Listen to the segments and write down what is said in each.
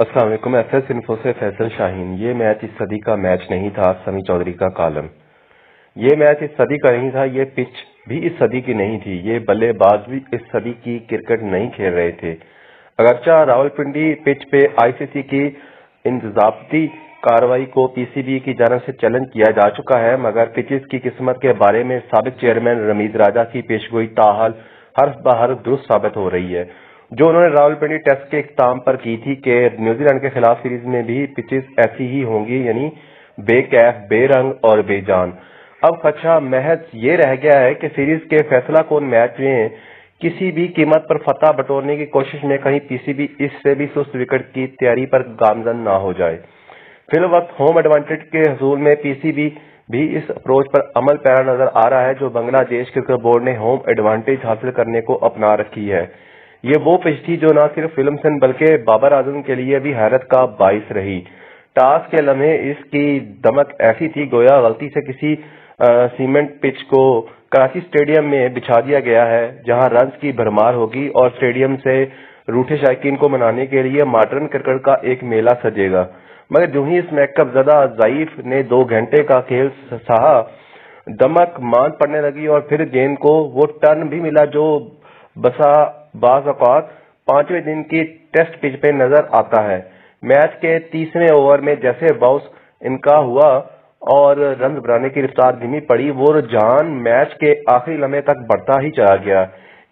अस्सलाम वालेकुम। FS info से फैसल शाहीन। ये मैच इस सदी का मैच नहीं था। समी चौधरी का कॉलम। ये मैच इस सदी का नहीं था। ये पिच भी इस सदी की नहीं थी। ये बल्लेबाज भी इस सदी की क्रिकेट नहीं खेल रहे थे। अगरचा रावलपिंडी पिच पे आईसीसी की इंतजामी कार्रवाई को पीसीबी की जानब से चैलेंज किया जा चुका है, मगर पिचेस की किस्मत के बारे में साबिक चेयरमैन रमीज राजा की पेशगोई ताहाल हर्फ बहर्फ दुरुस्त साबित हो रही है, जो उन्होंने रावलपिंडी टेस्ट के इख्तिताम पर की थी कि न्यूजीलैंड के खिलाफ सीरीज में भी पिचेस ऐसी ही होंगी, यानी बेकैफ, बेरंग और बेजान। अब खदशा महज ये रह गया है कि सीरीज के फैसला कौन मैच में किसी भी कीमत पर फतह बटोरने की कोशिश में कहीं पीसीबी इससे भी सुस्त विकेट की तैयारी पर गामजन ना हो जाए। फिल वक्त होम एडवांटेज के हसूल में पीसीबी भी इस अप्रोच पर अमल पैरा नजर आ रहा है, जो बांग्लादेश क्रिकेट बोर्ड ने होम एडवांटेज हासिल करने को अपना रखी है। ये वो पिच थी जो न सिर्फ विलियमसन बल्कि बाबर आजम के लिए भी हैरत का बाइस रही। टॉस के लम्हे इसकी दमक ऐसी थी गोया गलती से किसी सीमेंट पिच को कराची स्टेडियम में बिछा दिया गया है, जहां रन्स की भरमार होगी और स्टेडियम से रूठे शायकीन को मनाने के लिए मॉडर्न क्रिकेट का एक मेला सजेगा। मगर जो ही इस मैकअप ज़दा ज़ाइफ ने 2 घंटे का खेल सहा, दमक मांद पड़ने लगी और फिर गेंद को वो टर्न भी मिला जो बाज़ औक़ात 5वें दिन की टेस्ट पिच पे नजर आता है। मैच के 30वें ओवर में जैसे बाउंस इनका हुआ और रन बनाने की रफ्तार धीमी पड़ी, वो रुझान मैच के आखिरी लम्हे तक बढ़ता ही चला गया।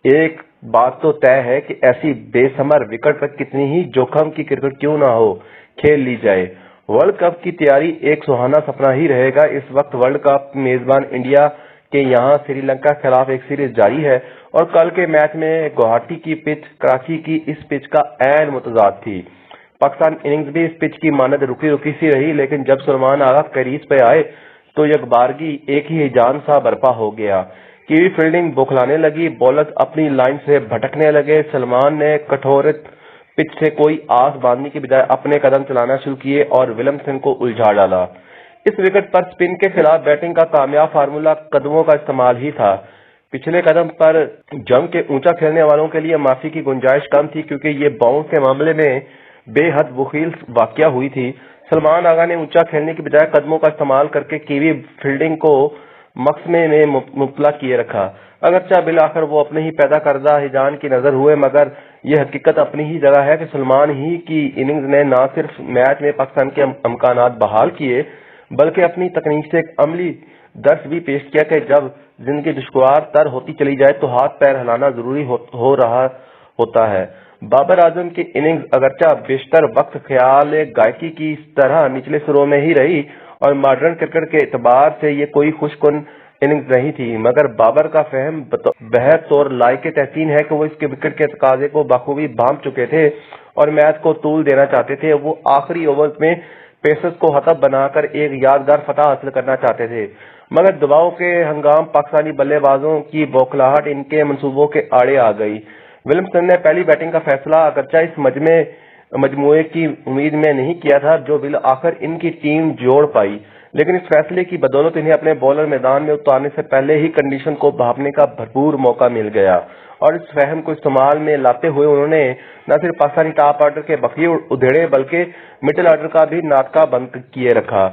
एक बात तो तय है कि ऐसी बेसमर विकेट पर कितनी ही जोखिम की क्रिकेट क्यों ना हो, खेल ली जाए। वर्ल्ड कप की तैयारी एक सुहाना सपना ही रहेगा। इस वक्त वर्ल्ड कप मेजबान इंडिया के यहाँ श्रीलंका के खिलाफ एक सीरीज जारी है और कल के मैच में गुवाहाटी की पिच कराची की इस पिच का ऐन मुतजाद थी। पाकिस्तान इनिंग्स भी इस पिच की मानद रुकी रुकी सी रही, लेकिन जब सलमान आगा क्रीज पे आए तो यकबारगी एक ही हिजान सा बर्पा हो गया। कीवी फील्डिंग बौखलाने लगी, बॉलर्स अपनी लाइन से भटकने लगे। सलमान ने कठोर पिच से कोई आस बांधने की बजाय अपने कदम चलाना शुरू किए और विलियमसन को उलझा डाला। इस विकेट पर स्पिन के खिलाफ बैटिंग का कामयाब फार्मूला कदमों का इस्तेमाल ही था। पिछले कदम पर जम के ऊंचा खेलने वालों के लिए माफी की गुंजाइश कम थी, क्योंकि ये बाउंस के मामले में बेहद वकील वाकया हुई थी। सलमान आगा ने ऊंचा खेलने की बजाय कदमों का इस्तेमाल करके कीवी फील्डिंग को मकसमे में मुबतला किए रखा। अगरचा बिल आखिर वो अपने ही पैदा करदा हिजान की नजर हुए, मगर ये हकीकत अपनी ही जगह है कि सलमान ही की इनिंग्स ने न सिर्फ मैच में पाकिस्तान के अमकानात बहाल किए, बल्कि अपनी तकनीक से एक अमली दर्श भी पेश किया कि जब जिंदगी दुश्वार तर होती चली जाए तो हाथ पैर हिलाना जरूरी हो रहा होता है। बाबर आजम की इनिंग्स अगरचा बेशतर वक्त ख्याल गायकी की तरह निचले सुरों में ही रही और मॉडर्न क्रिकेट के एतबार से ये कोई खुशकुन इनिंग्स नहीं थी, मगर बाबर का फहम बेहद तौर लायक तहसीन है कि वो इसके विकेट के तकाजे को बखूबी भांप चुके थे और मैच को तूल देना चाहते थे। वो आखिरी ओवर में पेसर्स को हतब बनाकर एक यादगार फतह हासिल करना चाहते थे, मगर दबाव के हंगाम पाकिस्तानी बल्लेबाजों की बौखलाहट इनके मंसूबों के आड़े आ गई। विलियमसन ने पहली बैटिंग का फैसला अगरचा इस मजमुए की उम्मीद में नहीं किया था, जो बिल आखिर इनकी टीम जोड़ पाई, लेकिन इस फैसले की बदौलत इन्हें अपने बॉलर मैदान में उतारने से पहले ही कंडीशन को भांपने का भरपूर मौका मिल गया और इस फहम को इस्तेमाल में लाते हुए उन्होंने न सिर्फ पाकिस्तानी टॉप ऑर्डर के बखिए उधेड़े, बल्कि मिडिल ऑर्डर का भी नाटका बंद किए रखा।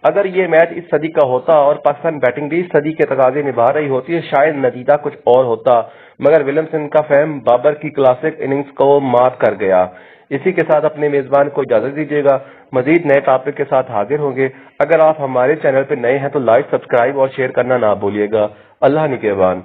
अगर ये मैच इस सदी का होता और पाकिस्तान बैटिंग भी इस सदी के तकाजे निभा रही होती, शायद नतीजा कुछ और होता, मगर विलियमसन का फहम बाबर की क्लासिक इनिंग्स को मात कर गया। इसी के साथ अपने मेजबान को इजाजत दीजिएगा। मजीद नए टॉपिक के साथ हाजिर होंगे। अगर आप हमारे चैनल पर नए हैं तो लाइक, सब्सक्राइब और शेयर करना ना भूलिएगा। अल्लाह निगहबान।